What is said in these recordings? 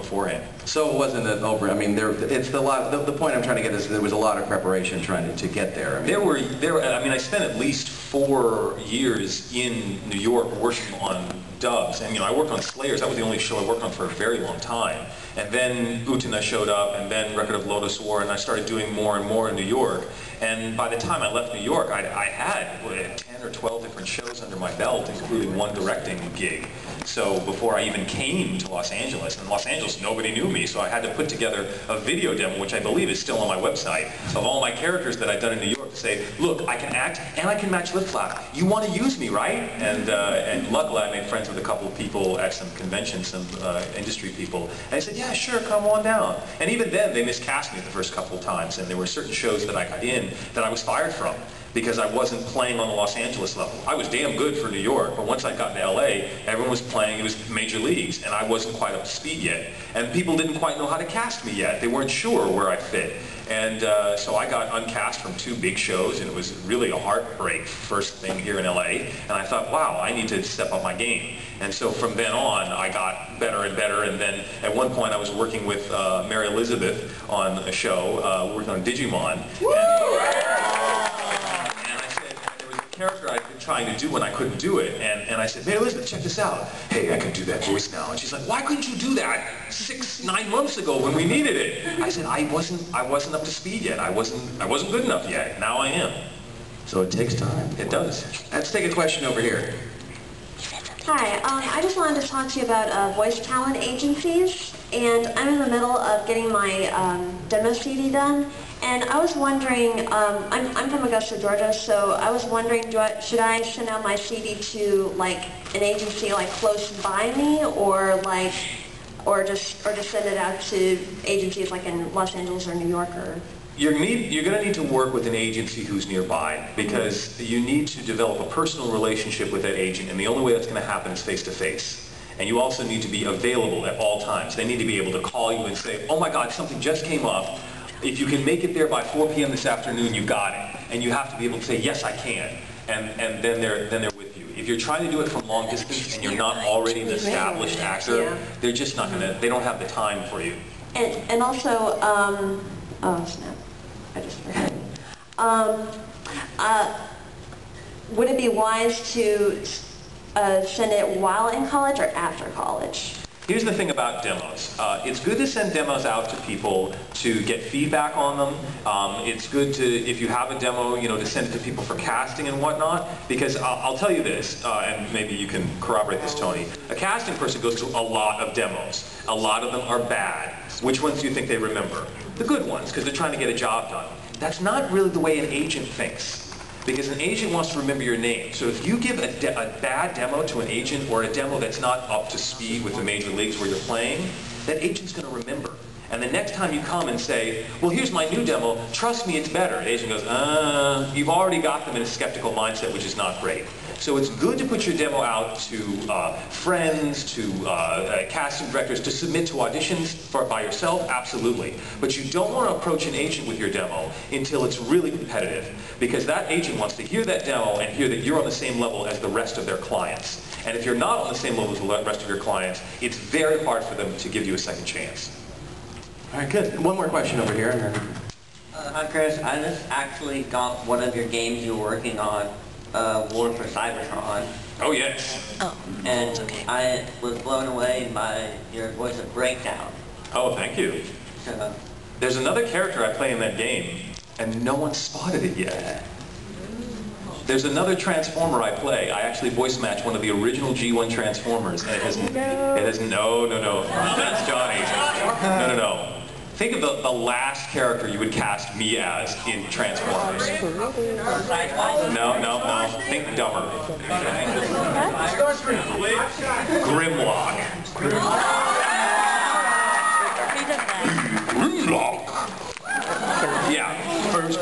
beforehand. So it wasn't an over. I mean, it's the lot. The point I'm trying to get is there was a lot of preparation trying to get there. I mean, I mean, I spent at least 4 years in New York working on dubs, and I worked on Slayers. That was the only show I worked on for a very long time. And then Utena showed up, and then Record of Lotus War, and I started doing more and more in New York. And by the time I left New York, I had 10 or 12 different shows under my belt, including one directing gig. So before I even came to Los Angeles, and in Los Angeles nobody knew me, so I had to put together a video demo, which I believe is still on my website, of all my characters that I'd done in New York to say, look, I can act and I can match lip flap. You want to use me, right? And luckily I made friends with a couple of people at some conventions, some industry people, and they said, yeah, sure, come on down. And even then they miscast me the first couple of times, and there were certain shows that I got in that I was fired from, because I wasn't playing on the Los Angeles level. I was damn good for New York, but once I got to LA, everyone was playing, it was major leagues, and I wasn't quite up to speed yet. And people didn't quite know how to cast me yet. They weren't sure where I fit. And so I got uncast from 2 big shows, and it was really a heartbreak first thing here in LA. And I thought, wow, I need to step up my game. And so from then on, I got better and better. And then at one point, I was working with Mary Elizabeth on a show, working on Digimon. Character I'd been trying to do when I couldn't do it, and I said, Mary Elizabeth, check this out. Hey, I can do that voice now. And she's like, why couldn't you do that 9 months ago when we needed it? I said, I wasn't up to speed yet. I wasn't good enough yet. Now I am. so it takes time. It does. Let's take a question over here. Hi, I just wanted to talk to you about voice talent agencies, and I'm in the middle of getting my demo CD done, and I was wondering, I'm from Augusta, Georgia, so I was wondering, should I send out my CD to like an agency like close by me, or just send it out to agencies like in Los Angeles or New York, or? You're going to need to work with an agency who's nearby, because you need to develop a personal relationship with that agent, and the only way that's going to happen is face-to-face. And you also need to be available at all times. They need to be able to call you and say, oh my God, something just came up. If you can make it there by 4 p.m. this afternoon, you got it. And you have to be able to say, yes, I can. And then they're with you. If you're trying to do it from long distance and you're not already an established actor, they're just not going to, they don't have the time for you. And also, oh snap. I just forgot. Would it be wise to send it while in college or after college? Here's the thing about demos. It's good to send demos out to people to get feedback on them. It's good to, if you have a demo, to send it to people for casting and whatnot, because I'll tell you this, and maybe you can corroborate this, Tony. A casting person goes through a lot of demos. A lot of them are bad. Which ones do you think they remember? The good ones, because they're trying to get a job done. That's not really the way an agent thinks, because an agent wants to remember your name. So if you give a bad demo to an agent, or a demo that's not up to speed with the major leagues where you're playing, that agent's going to remember. And the next time you come and say, well, here's my new demo, trust me, it's better. The agent goes, you've already got them in a skeptical mindset, which is not great. So it's good to put your demo out to friends, to casting directors, to submit to auditions by yourself, absolutely. But you don't want to approach an agent with your demo until it's really competitive, because that agent wants to hear that demo and hear that you're on the same level as the rest of their clients. And if you're not on the same level as the rest of your clients, it's very hard for them to give you a second chance. All right, good. One more question over here. Hi, Chris. I just actually got one of your games you were working on, War for Cybertron. Oh, yes. Oh, and okay. I was blown away by your voice of Breakdown. Oh, thank you. So, there's another character I play in that game, and no one spotted it yet. There's another Transformer I play. I actually voice match one of the original G1 Transformers, and it has no. That's Johnny. No. Think of the last character you would cast me as in Transformers. No. Think dumber. Grimlock. Yeah,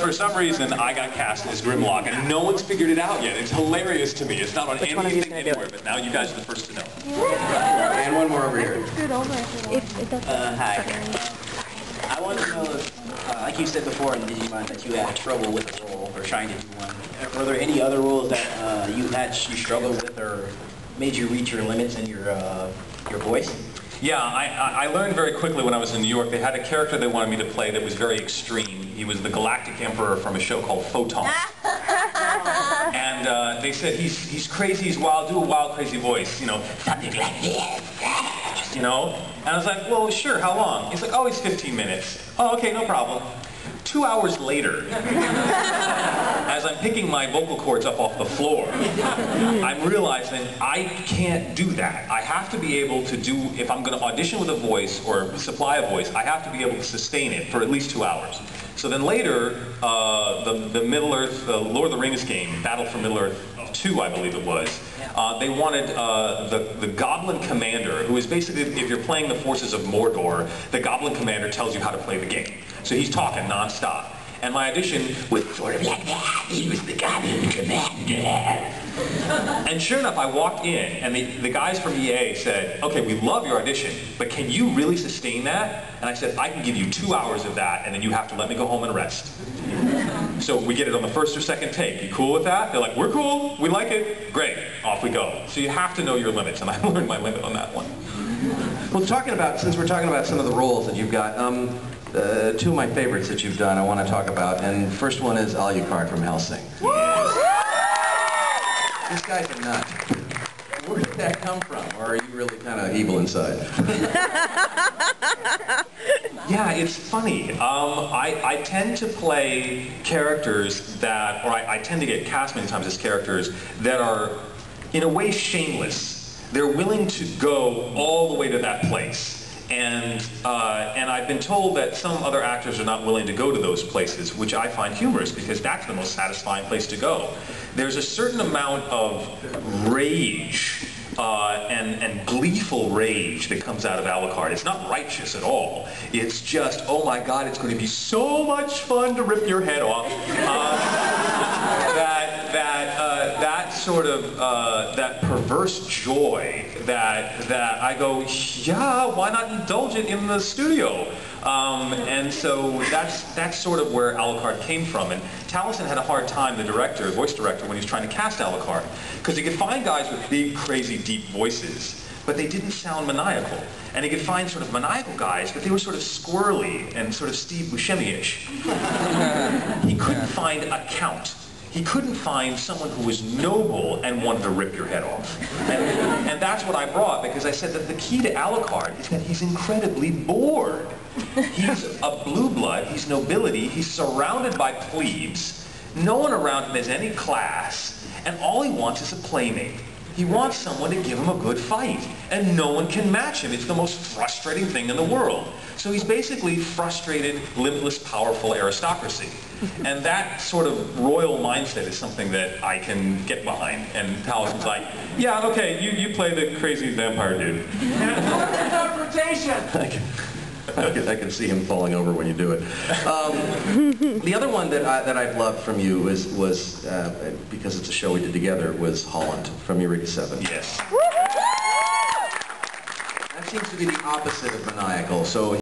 for some reason I got cast as Grimlock, and no one's figured it out yet. It's hilarious to me. It's not on anything anywhere, but now you guys are the first to know. And one more over here. Hi. I want to know if, like you said before in Digimon, that you had trouble with a role or trying to do one. Were there any other roles that you struggled with or made you reach your limits in your voice? Yeah, I learned very quickly when I was in New York. They had a character they wanted me to play that was very extreme. He was the Galactic Emperor from a show called Photon. And they said, he's crazy, he's wild, do a wild, crazy voice, you know, something like this, you know? And I was like, well, sure, how long? He's like, oh, it's 15 minutes. Oh, okay, no problem. 2 hours later, as I'm picking my vocal cords up off the floor, I'm realizing I can't do that. I have to be able to do, if I'm going to audition with a voice or supply a voice, I have to be able to sustain it for at least 2 hours. So then later, the Middle-earth, the Lord of the Rings game, Battle for Middle-earth 2, I believe it was, they wanted the Goblin Commander, who is basically, if you're playing the forces of Mordor, the Goblin Commander tells you how to play the game. So he's talking non-stop. And my audition was sort of like that. He was the Goblin Commander. And sure enough, I walked in, and the guys from EA said, okay, we love your audition, but can you really sustain that? And I said, I can give you 2 hours of that, and then you have to let me go home and rest. So we get it on the first or second take. You cool with that? They're like, we're cool, we like it. Great, off we go. So you have to know your limits, and I learned my limit on that one. Well, since we're talking about some of the roles that you've got, two of my favorites that you've done I want to talk about, and the first one is Alucard from Hellsing. This guy's a nut. Where did that come from? Or are you really kind of evil inside? Yeah, it's funny. I tend to play characters that, or I tend to get cast many times as characters that are, in a way, shameless. They're willing to go all the way to that place. And I've been told that some other actors are not willing to go to those places, which I find humorous because that's the most satisfying place to go. There's a certain amount of rage and gleeful rage that comes out of Alucard. It's not righteous at all. It's just, oh my God, it's going to be so much fun to rip your head off. That sort of that perverse joy that I go, yeah, why not indulge it in the studio? And so that's sort of where Alucard came from. And Taliesin had a hard time, the director, voice director, when he was trying to cast Alucard, because he could find guys with big, crazy, deep voices, but they didn't sound maniacal. And he could find sort of maniacal guys, but they were sort of squirrely and sort of Steve Buscemi-ish. He couldn't find a count. He couldn't find someone who was noble and wanted to rip your head off. And that's what I brought, because I said that the key to Alucard is that he's incredibly bored. He's a blue blood, he's nobility, he's surrounded by plebes, no one around him has any class, and all he wants is a playmate. He wants someone to give him a good fight, and no one can match him. It's the most frustrating thing in the world. So he's basically frustrated, limitless, powerful aristocracy. And that sort of royal mindset is something that I can get behind. And Taliesin's like, yeah, okay, you play the crazy vampire dude. Interpretation! I can see him falling over when you do it. The other one that I've loved from you was because it's a show we did together, was Holland from Eureka 7. Yes. That seems to be the opposite of maniacal. So